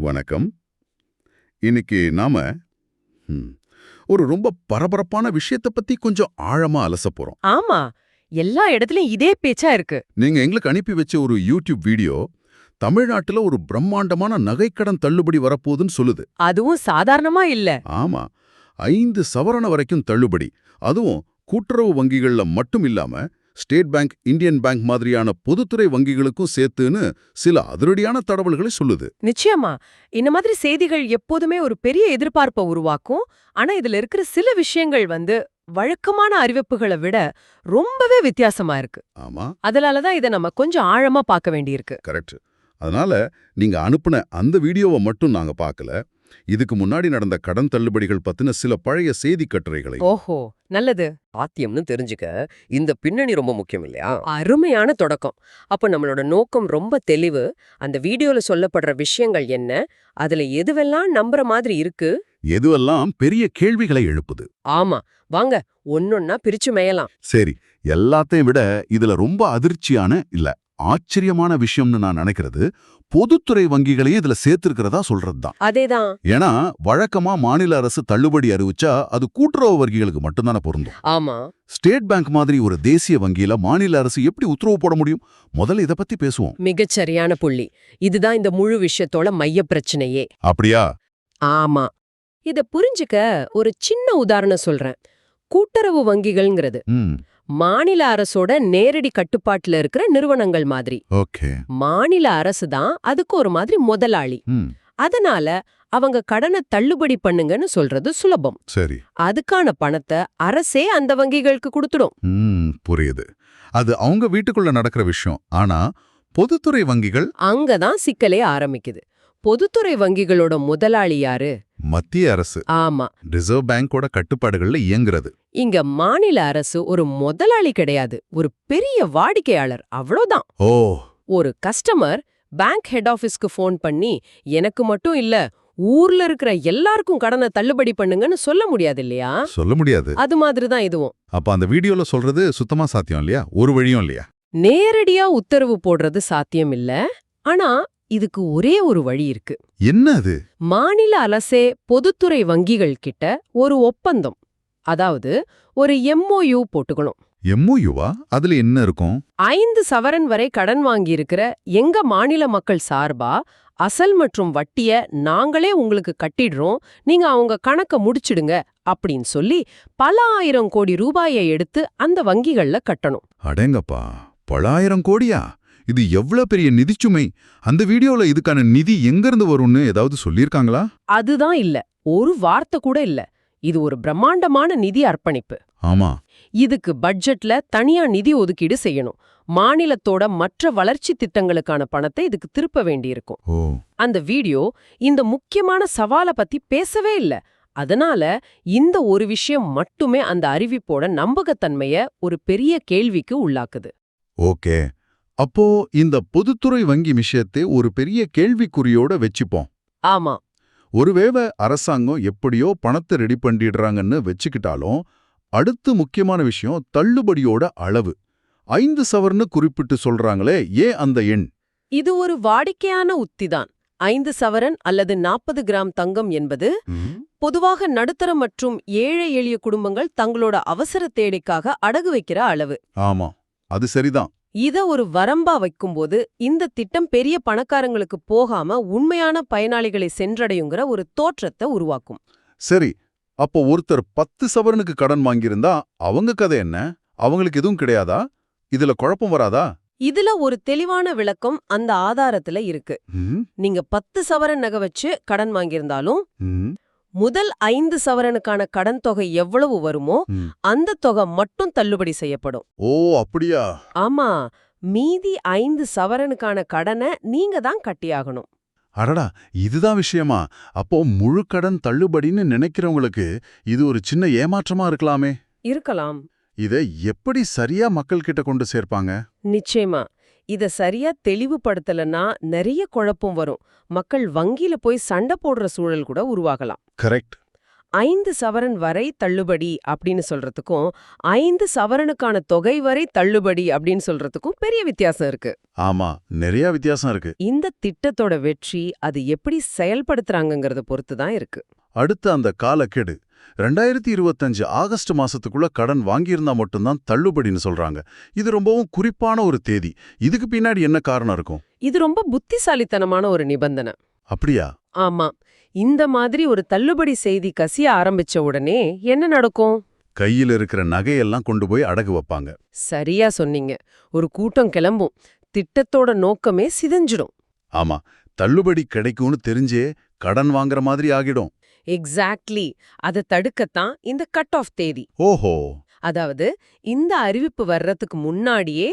வணக்கம். இன்னைக்கு நாம ம், ஒரு ரொம்ப பரபரப்பான விஷயத்தை பத்தி கொஞ்சம் ஆழமா அலசப் போறோம். ஆமா, எல்லா இடத்துலயும் இதே பேச்சா இருக்கு. நீங்க எங்களுக்கு அனுப்பி வச்ச ஒரு யூடியூப் வீடியோ தமிழ்நாட்டுல ஒரு பிரம்மாண்டமான நகைக்கடன் தள்ளுபடி வரப்போகுதுன்னு சொல்லுது. அதுவும் சாதாரணமா இல்ல. ஆமா, 5 சவரன வரைக்கும் தள்ளுபடி. அதுவும் கூட்டுறவு வங்கிகள்ல மட்டும் இல்லாம ஸ்டேட் பேங்க், இந்தியன் பேங்க் மாதிரியான பொதுத்துறை வங்கிகளுக்கும் சேர்த்துன்னு சில அதிரடியான தகவல்களை சொல்லுது. நிச்சயமா, இந்த மாதிரி செய்திகள் எப்போதுமே ஒரு பெரிய எதிர்பார்ப்பை உருவாக்கும். ஆனா இதுல இருக்கிற சில விஷயங்கள் வழக்கமான அறிவிப்புகளை விட ரொம்பவே வித்தியாசமா இருக்கு. ஆமா, அதனாலதான் இதை நம்ம கொஞ்சம் ஆழமா பார்க்க வேண்டியிருக்கு. கரெக்ட். அதனால நீங்க அனுப்புன அந்த வீடியோவை மட்டும் நாங்க பார்க்கல. இதுக்கு முன்னாடி நடந்த கடன் தள்ளுபடிகள் பத்தின சில பழைய செய்தி கட்டுரைகளை. ஓஹோ, நல்லது. சாத்தியம்னு தெரிஞ்சுக்க இந்த பின்னணி ரொம்ப முக்கியம் இல்லையா? அருமையான தொடக்கம். அப்ப நம்மளோட நோக்கம் ரொம்ப தெளிவு. அந்த வீடியோல சொல்லப்படுற விஷயங்கள் என்ன, அதுல எதுவெல்லாம் நம்புற மாதிரி இருக்கு. எதுவெல்லாம் பெரிய கேள்விகளை எழுப்புது. ஆமா, வாங்க ஒன்னொன்னா பிரிச்சு மேயலாம். சரி, எல்லாத்தையும் விட இதுல ரொம்ப அதிர்ச்சியான இல்ல ஆச்சரியமான விஷயம்னு நான் நினைக்கிறது பொதுத்துறை வங்கிகளையும் இதுல சேர்த்திருக்கிறதா சொல்றதுதான். அதேதான். ஏன்னா வழக்கமா மாநில அரசு தள்ளுபடி அறிவிச்சா அது கூட்டுறவு வங்கிகளுக்கு மட்டும்தானே பொருந்தும். ஆமா, ஸ்டேட் பேங்க் மாதிரி ஒரு தேசிய வங்கியில மாநில அரசு எப்படி உத்தரவு போட முடியும்? முதல்ல இத பத்தி பேசுவோம். மிகச்சரியான புள்ளி. இதுதான் இந்த முழு விஷயத்தோட மைய பிரச்சனையே. அப்படியா? ஆமா, இத புரிஞ்சுக்க ஒரு சின்ன உதாரணம் சொல்றேன். கூட்டுறவு வங்கிகள்ங்கிறது ம், மாநில அரசோட நேரடி கட்டுப்பாட்டுல இருக்கிற நிறுவனங்கள் மாதிரி. ஓகே. மாநில அரசு தான் அதுக்கு ஒரு மாதிரி முதலாளி. ம், அதனால அவங்க கடனை தள்ளுபடி பண்ணுங்கன்னு சொல்றது சுலபம். சரி. அதுக்கான பணத்தை அரசே அந்த வங்கிகளுக்கு கொடுத்துடும். புரியுது. அது அவங்க வீட்டுக்குள்ள நடக்கிற விஷயம். ஆனா பொதுத்துறை வங்கிகள் அங்கதான் சிக்கலே ஆரம்பிக்குது. பொதுத்துறை வங்கிகளோட முதலாளி யாரு? மத்திய அரசு, ஆமா, ரிசர்வ் பேங்கோட கட்டுப்பாடுகள்ல இயங்குறது. இங்க மாநில அரசு ஒரு முதலாளி கிடையாது, ஒரு பெரிய வாடிக்கையாளர், அவ்வளவுதான். ஓ, ஒரு கஸ்டமர் பேங்க் ஹெட் ஆபீஸ்க்கு ஃபோன் பண்ணி எனக்கு மட்டும் இல்ல ஊர்ல இருக்கிற எல்லாருக்கும் கடனை தள்ளுபடி பண்ணுங்கன்னு சொல்ல முடியாது இல்லையா? சொல்ல முடியாது. அது மாதிரிதான் இதுவும். அப்ப அந்த வீடியோல சொல்றது சுத்தமா சாத்தியம் இல்லையா? ஒரு வழியும் இல்லையா? நேரடியா உத்தரவு போடுறது சாத்தியம் இல்ல. ஆனா இதுக்கு ஒரே ஒரு வழி இருக்கு. என்ன அது? மாநில அரசே பொதுத்துறை வங்கிகள் கிட்ட ஒரு ஒப்பந்தம், அதாவது ஒரு MOU போட்டுக்கணும். எம்ஓயுவா? அதுல என்ன இருக்கும்? 5 சவரன் வரை கடன் வாங்கியிருக்கிற எங்க மாநில மக்கள் சார்பா அசல் மற்றும் வட்டிய நாங்களே உங்களுக்கு கட்டிடுறோம், நீங்க அவங்க கணக்க முடிச்சிடுங்க அப்படின்னு சொல்லி பல ஆயிரம் கோடி ரூபாயை எடுத்து அந்த வங்கிகள்ல கட்டணும். அடேங்கப்பா, பலாயிரம் கோடியா? இது எவ்வளவு பெரிய நிதிச்சுமை! அந்த வீடியோல இதுக்கான நிதி எங்கிருந்து வரும்னு ஏதாவது சொல்லிருக்காங்களா? அதுதான் இல்ல, ஒரு வார்த்தை கூட இல்ல. இது ஒரு பிரம்மாண்டமான நிதி அர்ப்பணிப்பு. ஆமா, இதுக்கு பட்ஜெட்ல தனியா நிதி ஒதுக்கீடு செய்யணும். மாநிலத்தோட மற்ற வளர்ச்சி திட்டங்களுக்கான பணத்தை இதுக்கு திருப்ப வேண்டியிருக்கும். ஓ, அந்த வீடியோ இந்த முக்கியமான சவாலை பத்தி பேசவே இல்ல. அதனால இந்த ஒரு விஷயம் மட்டுமே அந்த அறிவிப்போட நம்பகத்தன்மைய ஒரு பெரிய கேள்விக்கு உள்ளாக்குது. ஓகே. அப்போ இந்த பொதுத்துறை வங்கி விஷயத்தை ஒரு பெரிய கேள்விக்குறியோட வச்சுப்போம். ஆமா, ஒருவேளை அரசாங்கம் எப்படியோ பணத்தை ரெடி பண்ணிடுறாங்கன்னு வச்சுக்கிட்டாலும் அடுத்து முக்கியமான விஷயம் தள்ளுபடியோட அளவு. 5 சவரன்னு குறிப்பிட்டு சொல்றாங்களே, ஏன் அந்த எண்? இது ஒரு வாடிக்கையான உத்திதான். 5 சவரன் அல்லது 40 கிராம் தங்கம் என்பது பொதுவாக நடுத்தர மற்றும் ஏழை எளிய குடும்பங்கள் தங்களோட அவசர தேவைக்காக அடகு வைக்கிற அளவு. ஆமா, அது சரிதான். இத ஒரு வரம்பா வைக்கும்போது இந்த திட்டம் பெரிய பணக்காரங்களுக்கு போகாம உண்மையான பயனாளிகளை சென்றடையுங்கிற ஒரு தோற்றத்தை உருவாக்கும். சரி, அப்போ ஒருத்தர் 10 சவரனுக்கு கடன் வாங்கியிருந்தா அவங்க கதை என்ன? அவங்களுக்கு எதுவும் கிடையாதா? இதுல குழப்பம் வராதா? இதுல ஒரு தெளிவான விளக்கம் அந்த ஆதாரத்துல இருக்கு. ம், நீங்க 10 சவரன் நகை வச்சு கடன் வாங்கியிருந்தாலும் ம், முதல் 5 சவரனுக்கான கடன் தொகை எவ்வளவு வருமோ ம். அந்த தொகை மட்டும் தள்ளுபடி செய்யப்படும். ஓ, அப்படியா? ஆமா, மீதி 5 சவரனுக்கான கடனை நீங்க தான் கட்டியாகணும். அடடா, இதுதான் விஷயமா? அப்போ முழு கடன் தள்ளுபடின்னு நினைக்கிறவங்களுக்கு இது ஒரு சின்ன ஏமாற்றமா இருக்கலாமே. இருக்கலாம். இதை எப்படி சரியா மக்கள் கிட்ட கொண்டு சேர்ப்பாங்க? நிச்சயமா, இத சரியா தெளிவுபடுத்தலன்னா நிறைய குழப்பம் வரும். மக்கள் வங்கியில போய் சண்டை போடுற சூழல் கூட உருவாகலாம். கரெக்ட். 5 சவரன் வரை தள்ளுபடி அப்படின்னு சொல்றதுக்கும் 5 சவரனுக்கான தொகை வரை தள்ளுபடி அப்படின்னு சொல்றதுக்கும் பெரிய வித்தியாசம் இருக்கு. ஆமா, நிறைய வித்தியாசம் இருக்கு. இந்த திட்டத்தோட வெற்றி அது எப்படி செயல்படுத்துறாங்கங்கறத பொறுத்து தான் இருக்கு. அடுத்து அந்த காலக்கெடு 2025 ஆகஸ்ட் மாசத்துக்குள்ள கடன் வாங்கியிருந்தா மட்டும்தான் தள்ளுபடின்னு சொல்றாங்க. இது ரொம்பவும் குறிப்பான ஒரு தேதி. இதுக்கு பின்னாடி என்ன காரணம் இருக்கும்? இது ரொம்ப புத்திசாலித்தனமான ஒரு நிபந்தனை. அப்படியா? ஆமா, இந்த மாதிரி ஒரு தள்ளுபடி செய்தி கசிய ஆரம்பிச்ச உடனே என்ன நடக்கும்? கையில் இருக்கிற நகையெல்லாம் கொண்டு போய் அடகு வைப்பாங்க. சரியா சொன்னீங்க. ஒரு கூட்டம் கிளம்பும். திட்டத்தோட நோக்கமே சிதைஞ்சிடும். ஆமா, தள்ளுபடி கிடைக்கும்னு தெரிஞ்சே கடன் வாங்குற மாதிரி ஆகிடும். எக்ஸாக்ட்லி. அதை தடுக்கத்தான் இந்த கட் ஆஃப் தேதி. ஓஹோ. அதாவது இந்த அறிவிப்பு வர்றதுக்கு முன்னாடியே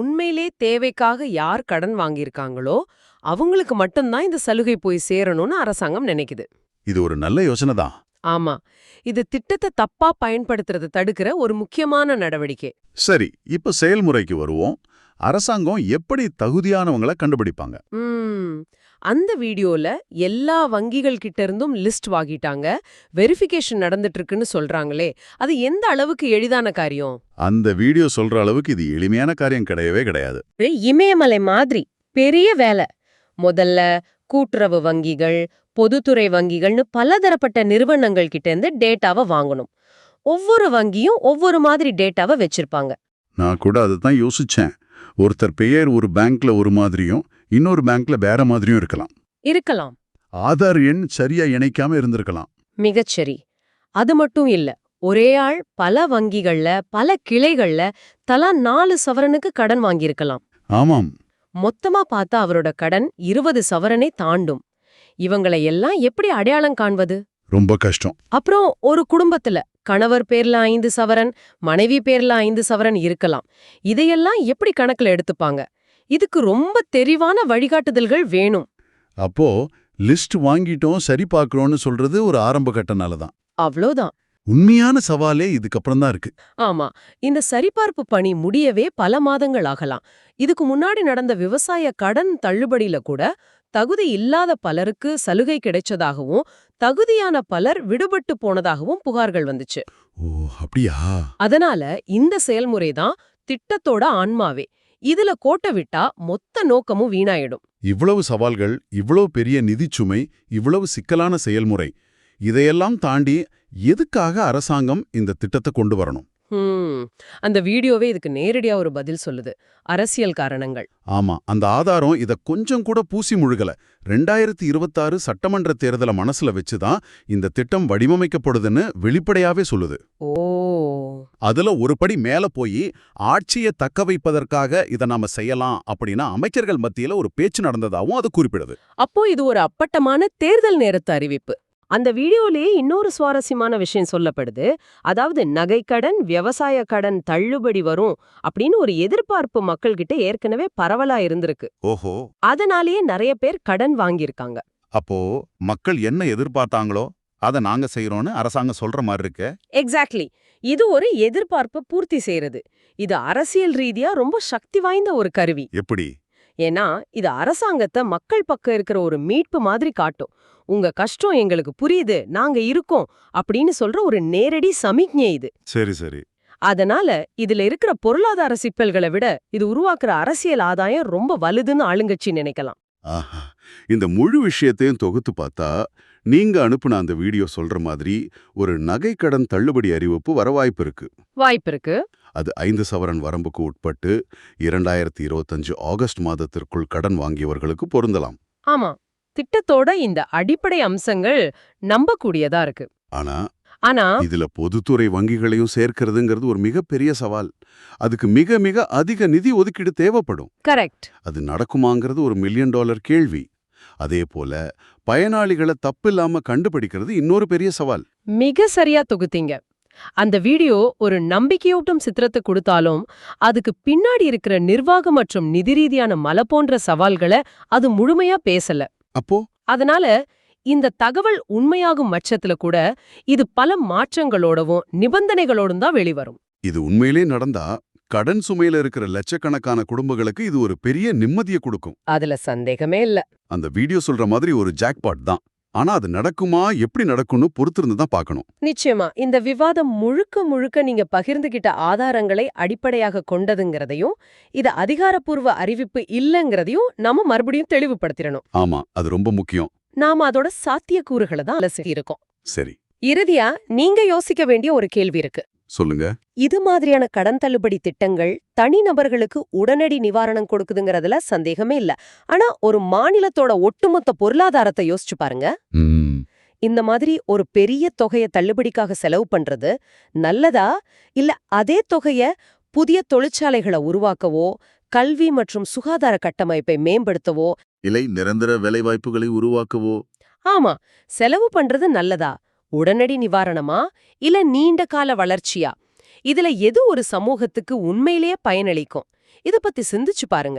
உண்மையிலே தேவைக்காக யார் கடன் வாங்கியிருக்காங்களோ அவங்களுக்கு மட்டும்தான் இந்த சலுகை போய் சேரணும்னு அரசாங்கம் நினைக்குது. இது ஒரு நல்ல யோசனை தான். ஆமா, இது திட்டத்தை தப்பா பயன்படுத்துறதை தடுக்கிற ஒரு முக்கியமான நடவடிக்கை. சரி, இப்ப செயல்முறைக்கு வருவோம். அரசாங்கம் எப்படி தகுதியானவங்களை கண்டுபிடிப்பாங்க? அந்த வீடியோல எல்லா வங்கிகள் கிட்ட இருந்தும் லிஸ்ட் வாங்கிட்டாங்க, வெரிஃபிகேஷன் நடந்துட்டு இருக்குன்னு சொல்றாங்களே, அது எந்த அளவுக்கு எளிதான காரியம்? அந்த வீடியோ சொல்ற அளவுக்கு இது எளிமையான காரியம் கிடையவே கிடையாது. இமயமலை மாதிரி பெரிய வேலை. முதல்ல கூட்டுறவு வங்கிகள், பொதுத்துறை வங்கிகள்னு பலதரப்பட்ட நிறுவனங்கள் கிட்ட இருந்து டேட்டாவை வாங்கணும். ஒவ்வொரு வங்கியும் ஒவ்வொரு மாதிரி டேட்டாவை வச்சிருப்பாங்க. நான் கூட அதுதான் யோசிச்சேன். ஒருத்தர் பெயர் ஒரு பேங்க்ல ஒரு மாதிரியும் இன்னொரு பேங்க்ல வேற மாதிரியும் இருக்கலாம். ஆதார் எண் சரியா இணைக்காம இருந்திருக்கலாம். மிகச்சரி. அது மட்டும் இல்ல, ஒரே ஆள் பல வங்கிகள்ல பல கிளைகள்ல தலா 4 சவரனுக்கு கடன் வாங்கியிருக்கலாம். ஆமாம். மொத்தமா பார்த்தா அவரோட கடன் 20 சவரனை தாண்டும். இவங்களை எல்லாம் எப்படி அடையாளம் காண்பது? ரொம்ப கஷ்டம். அப்புறம் ஒரு குடும்பத்துல கணவர் பேர்ல 5 சவரன், மனைவி பேர்ல 5 சவரன் இருக்கலாம். இதையெல்லாம் எப்படி கணக்குல எடுத்துப்பாங்க? இதுக்கு ரொம்ப தெளிவான வழிகாட்டுதல்கள் வேணும். அப்போ லிஸ்ட் வாங்கிட்டோம், சரி பார்க்கறோம்னு சொல்றது ஒரு ஆரம்ப கட்டனால தான். அவ்வளோதான். உண்மையான சவாலே இதுக்கப்புறம் தான் இருக்கு. ஆமா, இந்த சரிபார்ப்பு பணி முடியவே பல மாதங்கள் ஆகலாம். இதுக்கு முன்னாடி நடந்த விவசாய கடன் தள்ளுபடியில கூட தகுதி இல்லாத பலருக்கு சலுகை கிடைச்சதாகவும் தகுதியான பலர் விடுபட்டு போனதாகவும் புகார்கள் வந்துச்சு. ஓ, அப்படியா? அதனால இந்த செயல்முறை தான் திட்டத்தோட ஆன்மாவே. இதுல கோட்டை விட்டா மொத்த நோக்கமும் வீணாயிடும். இவ்வளவு சவால்கள், இவ்வளவு பெரிய நிதிச்சுமை, இவ்வளவு சிக்கலான செயல்முறை, இதையெல்லாம் தாண்டி எதுக்காக அரசாங்கம் இந்த திட்டத்தை கொண்டு வரணும்? அந்த வீடியோவே இதுக்கு நேரடியா ஒரு பதில் சொல்லுது. அரசியல் காரணங்கள். ஆமா, அந்த ஆதாரம் இத கொஞ்சம் கூட பூசி முழுகல. 2026 சட்டமன்ற தேர்தலை மனசுல வச்சுதான் இந்த திட்டம் வடிவமைக்கப்படுதுன்னு வெளிப்படையாவே சொல்லுது. ஓ, அதுல ஒரு படி மேல போய் ஆட்சியை தக்க வைப்பதற்காக இத நாம செய்யலாம் அப்படின்னா அமைச்சர்கள் மத்தியில ஒரு பேச்சு நடந்ததாவும் அது குறிப்பிடுது. அப்போ இது ஒரு அப்பட்டமான தேர்தல் நேரத்து அறிவிப்பு. அந்த வீடியோலயே இன்னொரு சுவாரஸ்யமான விஷயம் சொல்லப்படுது. அதாவது நகைக்கடன், விவசாய கடன் தள்ளுபடி வரும் அப்படின்னு ஒரு எதிர்பார்ப்பு மக்கள்கிட்ட ஏற்கனவே பரவலா இருந்திருக்கு. ஓஹோ. அதனாலேயே நிறைய பேர் கடன் வாங்கியிருக்காங்க. அப்போ மக்கள் என்ன எதிர்பார்த்தாங்களோ அத நாங்க செய்யறோம்னு அரசாங்கம் சொல்ற மாதிரி இருக்கு. எக்ஸாக்ட்லி. இது ஒரு எதிர்பார்ப்பை பூர்த்தி செய்யறது. இது அரசியல் ரீதியா ரொம்ப சக்தி வாய்ந்த ஒரு கருவி. எப்படி? ஏன்னா இது அரசாங்கத்தை மக்கள் பக்கம் இருக்கிற ஒரு மீட்பு மாதிரி காட்டும். உங்க கஷ்டம் எங்களுக்கு புரியுது, நாங்க இருக்கோம் அப்படின்னு சொல்ற ஒரு நேரடி சமிக்ஞை இது. சரி சரி. அதனால இதுல இருக்கிற பொருளாதார சிக்கல்களை விட இது உருவாக்குற அரசியல் ஆதாயம் ரொம்ப வலுதுன்னு ஆளுங்கட்சி நினைக்கலாம். ஆஹா, இந்த முழு விஷயத்தையும் தொகுத்து பார்த்தா நீங்க அனுப்புன அந்த வீடியோ சொல்ற மாதிரி ஒரு நகைக்கடன் தள்ளுபடி அறிவிப்பு வர வாய்ப்பு இருக்கு. அது 5 சவரன் வரம்புக்கு உட்பட்டு 2025 ஆகஸ்ட் மாதத்திற்குள் கடன் வாங்கியவர்களுக்கு பொருந்தலாம். ஆமா, திட்டத்தோட இந்த அடிப்படை அம்சங்கள் நம்பக்கூடியதா இருக்கு. ஆனா இதுல பொதுத்துறை வங்கிகளையும் சேர்க்கிறதுங்கிறது ஒரு மிகப்பெரிய சவால். அதுக்கு மிக மிக அதிக நிதி ஒதுக்கீடு தேவைப்படும். கரெக்ட். அது நடக்குமாங்கிறது ஒரு $1 மில்லியன் கேள்வி. அதே போல பயனாளிகளை தப்பில்லாம கண்டுபிடிக்கிறது இன்னொரு பெரிய சவால். மிக சரியா தொகுத்தீங்க. அந்த வீடியோ ஒரு நம்பிக்கையூட்டும் சித்திரத்தை கொடுத்தாலும் அதுக்கு பின்னாடி இருக்கிற நிர்வாகம் மற்றும் நிதி ரீதியான மலை போன்ற சவால்களை அது முழுமையா பேசல. அப்போ அதனால இந்த தகவல் உண்மையாகும் பட்சத்துல கூட இது பல மாற்றங்களோடவும் நிபந்தனைகளோடும் தான் வெளிவரும். இது உண்மையிலே நடந்தா கடன் சுமையில இருக்கிற லட்சக்கணக்கான குடும்பங்களுக்கு இது ஒரு பெரிய நிம்மதியை கொடுக்கும். அதுல சந்தேகமே இல்ல. அந்த வீடியோ சொல்ற மாதிரி ஒரு ஜாக்பாட் தான். ஆனா அது நடக்குமா, எப்படி நடக்கும்னு பொறுத்திருந்து தான் பார்க்கணும். நிச்சயமா இந்த விவாதம் முழுக்க முழுக்க நீங்க பகிர்ந்துகிட்ட ஆதாரங்களை அடிப்படையாக கொண்டதுங்கிறதையும் இது அதிகாரப்பூர்வ அறிவிப்பு இல்லைங்கிறதையும் நாம மறுபடியும் தெளிவுபடுத்திடணும். ஆமா, அது ரொம்ப முக்கியம். நாம அதோட சாத்தியக்கூறுகளை தான் அலசி இருக்கோம். சரி, இறுதியா நீங்க யோசிக்க வேண்டிய ஒரு கேள்வி இருக்கு. சொல்லுங்க. இது மாதிரியான கடன் தள்ளுபடி திட்டங்கள் தனிநபர்களுக்கு உடனடி நிவாரணம் கொடுக்குதுங்கிறதுல சந்தேகமே இல்ல. ஆனா ஒரு மாநிலத்தோட ஒட்டுமொத்த பொருளாதாரத்தை யோசிச்சு பாருங்க. ம், இந்த மாதிரி ஒரு பெரிய தொகையை தள்ளுபடிக்காக செலவு பண்றது நல்லதா, இல்ல அதே தொகைய புதிய தொழிற்சாலைகளை உருவாக்கவோ கல்வி மற்றும் சுகாதார கட்டமைப்பை மேம்படுத்தவோ இலை நிரந்தர வேலைவாய்ப்புகளை உருவாக்கவோ? ஆமா செலவு பண்றது நல்லதா, உடனடி நிவாரணமா, இல்ல நீண்ட கால வளர்ச்சியா, இதுல எது ஒரு சமூகத்துக்கு உண்மையிலேயே பயனளிக்கும்? இத பத்தி சிந்திச்சு பாருங்க.